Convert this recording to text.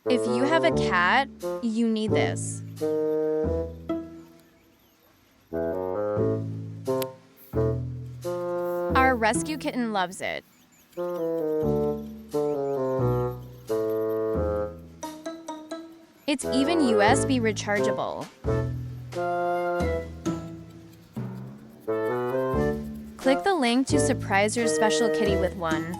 If you have a cat, you need this. Our rescue kitten loves it. It's even USB rechargeable. Click the link to surprise your special kitty with one.